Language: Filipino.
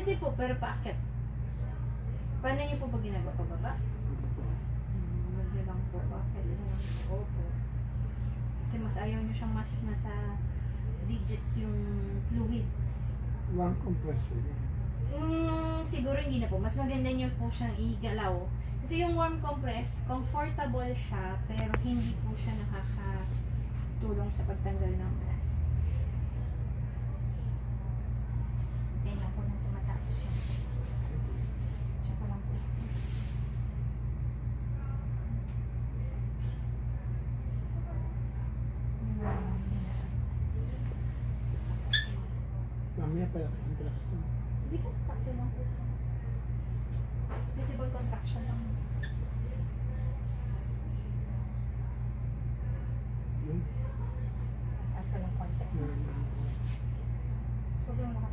Pwede po, pero paakyat. Paano niyo po pag ginagawa? Pababa? Huwag niyo lang po. Paakyat niyo lang po. Opo. Kasi mas ayaw niyo siyang mas nasa digits yung fluids. Warm compressor. Siguro hindi na po. Mas maganda niyo po siyang igalaw. Kasi yung warm compress, comfortable siya, pero hindi po siya nakakatulong sa pagtanggal ng gas. Hintayin lang po nang tumatapos yun. Tsaka lang po. Mamaya palakasin. Hindi po, sakto lang po. Visible contraction lang. Hmm? Sakto lang konti. Sobrang lakas.